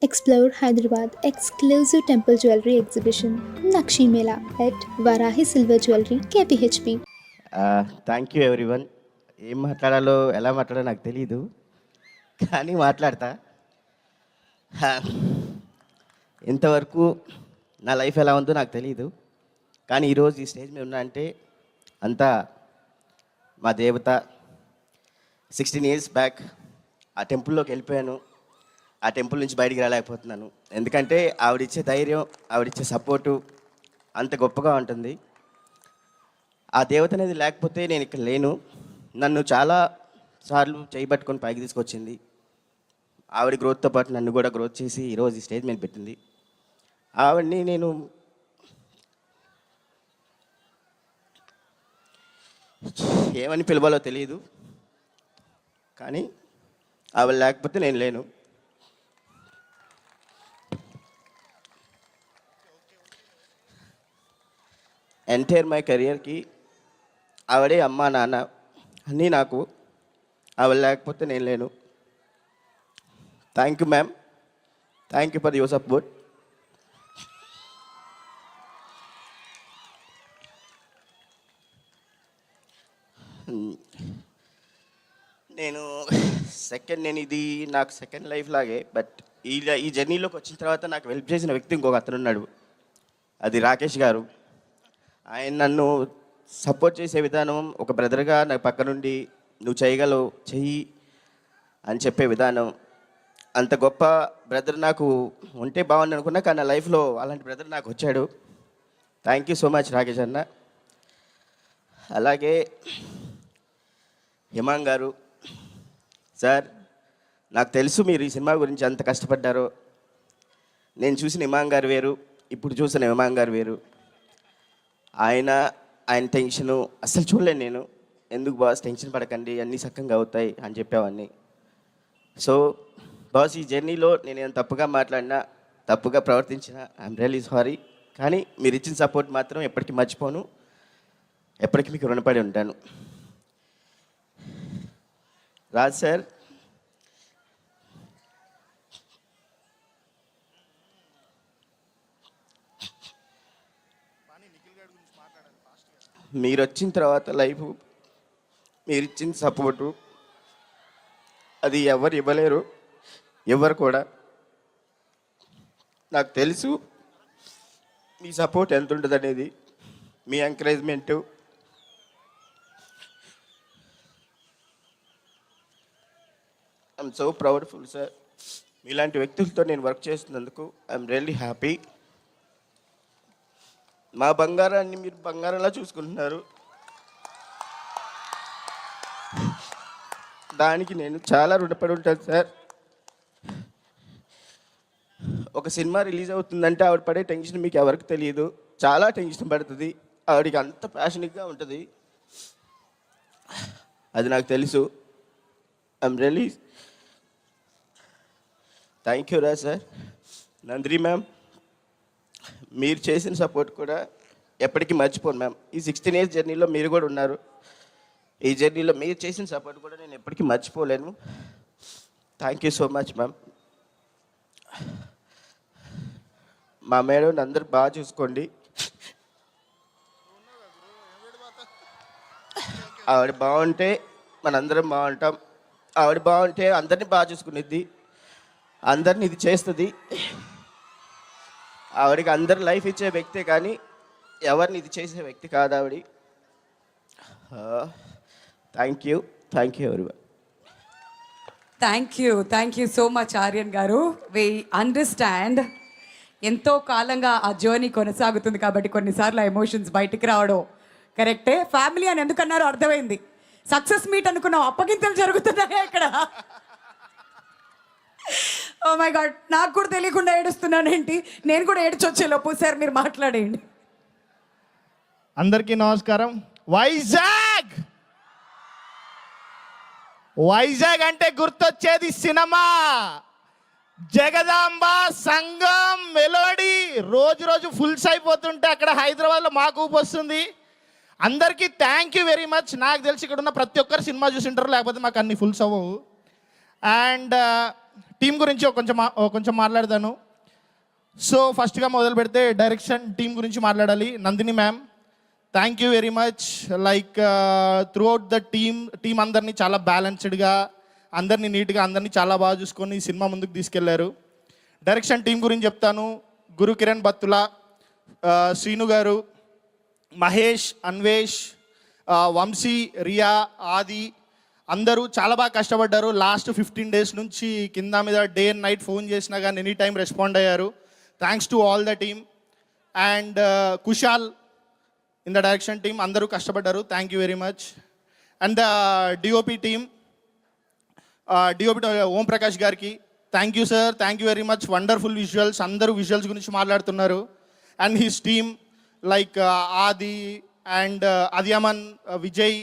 Explore Hyderabad exclusive temple jewelry exhibition Nakshi Mela at Varahi Silver Jewelry KPHP. Thank you everyone. ఏం మాట్లాడాలో ఎలా మాట్లాడాలో నాకు తెలియదు, కానీ మాట్లాడతా. హా, ఇంతవరకు నా లైఫ్ ఎలా ఉందో నాకు తెలియదు, కానీ ఈరోజు ఈ స్టేజ్ మీద ఉన్నా అంటే అంతా మా దేవత. 16 years బ్యాక్ ఆ టెంపుల్లోకి వెళ్ళిపోయాను. ఆ టెంపుల్ నుంచి బయటికి రాలేకపోతున్నాను, ఎందుకంటే ఆవిడిచ్చే ధైర్యం, ఆవిడిచ్చే సపోర్టు అంత గొప్పగా ఉంటుంది. ఆ దేవత అనేది లేకపోతే నేను ఇక్కడ లేను. నన్ను చాలా సార్లు చేయబట్టుకొని పైకి తీసుకొచ్చింది. ఆవిడ గ్రోత్తో పాటు నన్ను కూడా గ్రోత్ చేసి ఈరోజు ఈ స్టేజ్ మీద పెట్టింది. ఆవిడని నేను ఏమని పిలవాలో తెలియదు, కానీ ఆవిడ లేకపోతే నేను లేను. ఎంటైర్ మై కెరియర్కి ఆవిడే అమ్మ నాన్న అన్నీ నాకు. ఆవిడ లేకపోతే నేను లేను. Thank you ma'am, thank you for your support. నేను ఇది నాకు సెకండ్ లైఫ్ లాగే, బట్ ఈ జర్నీలోకి వచ్చిన తర్వాత నాకు హెల్ప్ చేసిన వ్యక్తి ఇంకొక అతను ఉన్నాడు, అది రాకేష్ గారు. ఆయన నన్ను సపోర్ట్ చేసే విధానం, ఒక బ్రదర్గా నా పక్క నుండి నువ్వు చేయగలవు, చెయ్యి అని చెప్పే విధానం, అంత గొప్ప బ్రదర్ నాకు ఉంటే బాగుంది అనుకున్నా, కానీ నా లైఫ్లో అలాంటి బ్రదర్ నాకు వచ్చాడు. Thank you so much Rakesh అన్న. అలాగే హిమాంగ్ గారు సార్, నాకు తెలుసు మీరు ఈ సినిమా గురించి ఎంత కష్టపడ్డారో. నేను చూసిన హిమాంగ్ గారు వేరు, ఇప్పుడు చూసిన హిమాంగ్ గారు వేరు. ఆయన టెన్షను అస్సలు చూడలేను నేను. ఎందుకు బాస్ టెన్షన్ పడకండి, అన్నీ సక్కంగా అవుతాయి అని చెప్పేవాడిని. సో బాస్, ఈ జర్నీలో నేను తప్పుగా మాట్లాడినా, తప్పుగా ప్రవర్తించినా ఐఎమ్ రియల్లీ సారీ. కానీ మీరు ఇచ్చిన సపోర్ట్ మాత్రం ఎప్పటికీ మర్చిపోను, ఎప్పటికీ మీకు రుణపడి ఉంటాను. రాజ్ సార్, మీరు వచ్చిన తర్వాత లైఫ్, మీరు ఇచ్చిన సపోర్టు అది ఎవరు ఇవ్వలేరు, ఎవరు కూడా. నాకు తెలుసు మీ సపోర్ట్ ఎంత ఉంటుంది అనేది, మీ encouragement. I'm so proudful sir. మీలాంటి వ్యక్తులతో నేను వర్క్ చేస్తున్నందుకు ఐఎమ్ రియల్లీ హ్యాపీ. మా బంగారాన్ని మీరు బంగారంలా చూసుకుంటున్నారు, దానికి నేను చాలా రుణపడి ఉంటాను సార్. ఒక సినిమా రిలీజ్ అవుతుందంటే ఆవిడ పడే టెన్షన్ మీకు ఎవరికి తెలియదు, చాలా టెన్షన్ పడుతుంది. ఆవిడకి అంత ప్యాషనిక్గా ఉంటుంది, అది నాకు తెలుసు. ఐఎమ్ రియల్లీ థ్యాంక్ యూ రా సార్. నందిని మ్యామ్, మీరు చేసిన సపోర్ట్ కూడా ఎప్పటికీ మర్చిపోను మ్యామ్. ఈ 16 years జర్నీలో మీరు కూడా ఉన్నారు. ఈ జర్నీలో మీరు చేసిన సపోర్ట్ కూడా నేను ఎప్పటికీ మర్చిపోలేను. Thank you so much ma'am. మా మేడం అందరూ బాగా చూసుకోండి. ఆవిడ బాగుంటే మనందరం బాగుంటాం. ఆవిడ బాగుంటే అందరినీ బాగా చూసుకునేది, అందరినీ ఇది చేస్తుంది. ఆవిడకి అందరు లైఫ్ ఇచ్చే వ్యక్తే, కానీ ఎవరిని ఇది చేసే వ్యక్తి కాదు ఆవిడ. Thank you everyone. Thank you so much Aryan garu. We understand, ఎంతో కాలంగా ఆ జర్నీ కొనసాగుతుంది కాబట్టి కొన్నిసార్లు ఆ ఎమోషన్స్ బయటికి రావడం కరెక్టే. ఫ్యామిలీ అని ఎందుకన్నారో అర్థమైంది. సక్సెస్ మీట్ అనుకున్నాం, అప్పగింతలు జరుగుతున్నాయి ఇక్కడ. ఓ మై గాడ్, నాకు కూడా తెలియకుండా ఏడుస్తున్నానేంటి, నేను కూడా ఏడ్చొచ్చేలోపు. సార్ మీరు మాట్లాడేయండి. అందరికీ నమస్కారం. వైజాగ్ అంటే గుర్తొచ్చేది సినిమా, జగదాంబ, సంగం, మెలోడీ. రోజు ఫుల్స్ అయిపోతుంటే అక్కడ హైదరాబాద్లో మాకు ఊపు వస్తుంది. అందరికీ థ్యాంక్ యూ వెరీ మచ్. నాకు తెలిసి ఇక్కడ ఉన్న ప్రతి ఒక్కరు సినిమా చూసింటారు, లేకపోతే మాకు అన్ని ఫుల్స్ అవ్వవు. అండ్ టీం గురించి కొంచెం మాట్లాడతాను. సో ఫస్ట్గా మొదలు పెడితే డైరెక్షన్ టీం గురించి మాట్లాడాలి. Nandini ma'am, thank you very much. Like through out the team అందరినీ చాలా బ్యాలెన్స్డ్గా, అందరినీ నీట్గా, అందరినీ చాలా బాగా చూసుకొని ఈ సినిమా ముందుకు తీసుకెళ్లారు. డైరెక్షన్ టీం గురించి చెప్తాను. గురు కిరణ్ బత్తుల, శ్రీను గారు, మహేష్, అన్వేష్, వంశీ, రియా, ఆది అందరూ చాలా బాగా కష్టపడ్డారు. లాస్ట్ 15 days నుంచి కింద మీద డే అండ్ నైట్ ఫోన్ చేసినా కానీ ఎనీ టైం రెస్పాండ్ అయ్యారు. Thanks to all the team. And Kushal in the direction team, అందరూ కష్టపడ్డారు. Thank you very much. And the DOP team, DOP Om Prakash గారికి thank you sir, thank you very much. Wonderful visuals, అందరూ visuals గురించి మాట్లాడుతున్నారు. And his team like Aadi and Adiyaman, Vijay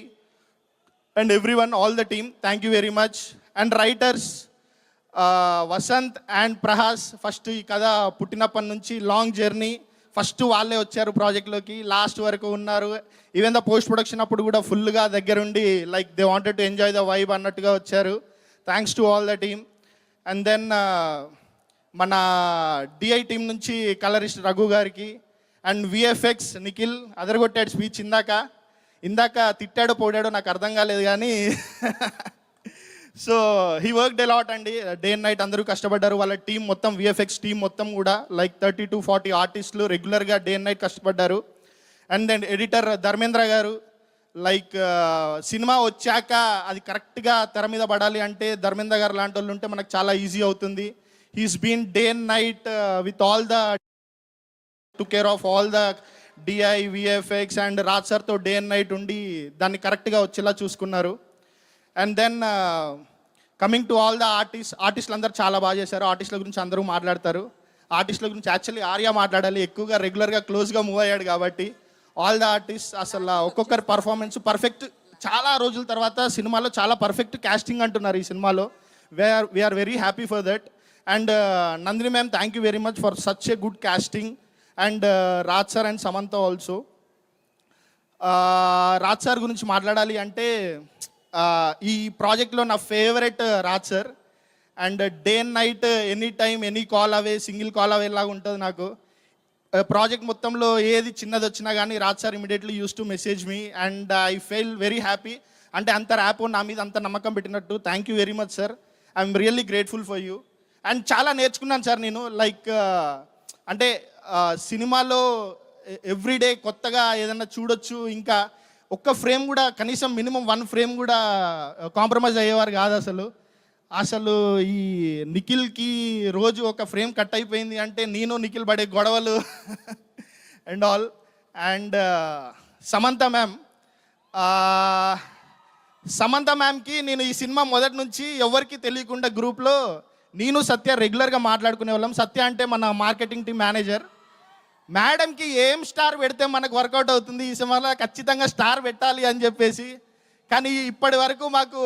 and everyone, all the team, thank you very much. And writers Vasanth and Prahas, first ఈ కథ పుట్టినప్పటి నుంచి long journey, first వాళ్ళే వచ్చారు ప్రాజెక్ట్లోకి, last వరకు ఉన్నారు. ఈవెన్ ద పోస్ట్ ప్రొడక్షన్ అప్పుడు కూడా ఫుల్గా దగ్గరుండి like they wanted to enjoy the vibe అన్నట్టుగా వచ్చారు. Thanks to all the team. And then మన డిఐ టీం నుంచి కలరిస్ట్ రఘు గారికి అండ్ విఎఫ్ఎక్స్ నిఖిల్ అదరగొట్టాడు స్పీచ్. ఇందాక తిట్టాడో పోడాడో నాకు అర్థం కాలేదు కానీ so he worked lot అండి. డే అండ్ నైట్ అందరూ కష్టపడ్డారు. వాళ్ళ టీం మొత్తం, విఎఫ్ఎక్స్ టీం మొత్తం కూడా లైక్ 30 to 40 ఆర్టిస్టులు రెగ్యులర్గా డే అండ్ నైట్ కష్టపడ్డారు. అండ్ దెన్ ఎడిటర్ ధర్మేంద్ర గారు, లైక్ సినిమా వచ్చాక అది కరెక్ట్గా తెర మీద పడాలి అంటే ధర్మేంద్ర గారు లాంటి వాళ్ళు ఉంటే మనకు చాలా ఈజీ అవుతుంది. He's been day and night with all the to care of all the DI, VFX and Raj సార్తో డే అండ్ నైట్ ఉండి దాన్ని కరెక్ట్గా వచ్చేలా చూసుకున్నారు. And then coming to all the ఆర్టిస్టులు అందరూ చాలా బాగా చేశారు. ఆర్టిస్టుల గురించి అందరూ మాట్లాడతారు. ఆర్టిస్టుల గురించి యాక్చువల్లీ ఆర్య మాట్లాడాలి, ఎక్కువగా రెగ్యులర్గా క్లోజ్గా మూవ్ అయ్యాడు కాబట్టి. ఆల్ ద ఆర్టిస్ట్ అసలు ఒక్కొక్కరి పర్ఫార్మెన్స్ పర్ఫెక్ట్. చాలా రోజుల తర్వాత సినిమాలో చాలా పర్ఫెక్ట్ కాస్టింగ్ అంటున్నారు ఈ సినిమాలో. We're very happy for that. And Nandini ma'am, thank you very much for such a good casting. And Raj sir and Samantha also. Raj sir గురించి మాట్లాడాలి అంటే ఈ ప్రాజెక్ట్లో నా favourite Raj sir. And day and night any time any call away, single call away లాగా ఉంటుంది నాకు. Project మొత్తంలో ఏది చిన్నది వచ్చినా కానీ Raj sir immediately use to message me and I feel very happy. అంటే అంత ర్యాప్ నా మీద అంత నమ్మకం పెట్టినట్టు. Thank you very much sir, I'm really grateful for you. And చాలా నేర్చుకున్నాను సార్ నేను. లైక్ అంటే సినిమాలో ఎవ్రీడే కొత్తగా ఏదన్నా చూడొచ్చు. ఇంకా ఒక్క ఫ్రేమ్ కూడా, కనీసం మినిమం 1 frame కూడా కాంప్రమైజ్ అయ్యేవారు కాదు అసలు. ఈ నిఖిల్కి రోజు ఒక ఫ్రేమ్ కట్ అయిపోయింది అంటే నేను నిఖిల్ పడే గొడవలు అండ్ ఆల్. అండ్ సమంత మ్యామ్కి నేను ఈ సినిమా మొదటి నుంచి ఎవరికి తెలియకుండా గ్రూప్లో నేను సత్య రెగ్యులర్గా మాట్లాడుకునే వాళ్ళం. సత్య అంటే మన మార్కెటింగ్ టీం మేనేజర్. మేడంకి ఏం స్టార్ పెడితే మనకు వర్కౌట్ అవుతుంది, ఈ సినిమాలో ఖచ్చితంగా స్టార్ పెట్టాలి అని చెప్పేసి. కానీ ఇప్పటి వరకు మాకు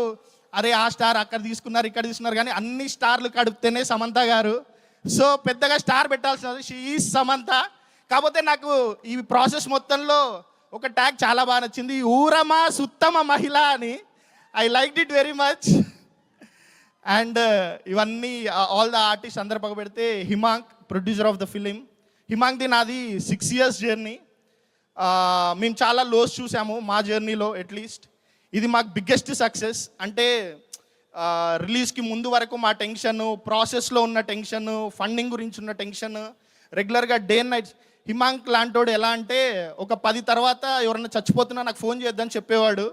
అరే ఆ స్టార్ అక్కడ తీసుకున్నారు, ఇక్కడ తీసుకున్నారు, కానీ అన్ని స్టార్లు కడిపితేనే సమంత గారు. సో పెద్దగా స్టార్ పెట్టాల్సినది షీ ఈజ్ సమంత. కాకపోతే నాకు ఈ ప్రాసెస్ మొత్తంలో ఒక ట్యాగ్ చాలా బాగా నచ్చింది, ఊరమా సుత్తమ మహిళ అని. I like it very much. And ఇవన్నీ ఆల్ ద ఆర్టిస్ట్ అందరు పక్క పెడితే Himank, producer of the film. హిమాంక్ది నాది 6 years జర్నీ. మేము చాలా లోస్ చూసాము మా జర్నీలో. అట్లీస్ట్ ఇది మాకు బిగ్గెస్ట్ సక్సెస్. అంటే రిలీజ్కి ముందు వరకు మా టెన్షన్, ప్రాసెస్లో ఉన్న టెన్షన్, ఫండింగ్ గురించి ఉన్న టెన్షన్, రెగ్యులర్గా డే అండ్ నైట్. హిమాంక్ లాంటోడు ఎలా అంటే ఒక 10 తర్వాత ఎవరన్నా చచ్చిపోతున్నా నాకు ఫోన్ చేద్దని చెప్పేవాడు.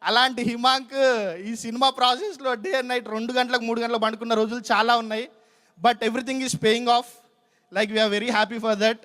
అలాంటి హిమాంక్ ఈ సినిమా ప్రాసెస్లో డే అండ్ నైట్ 2 గంటలకు 3 గంటలకు పండుకున్న రోజులు చాలా ఉన్నాయి. But everything is paying off. Like we are very happy for that.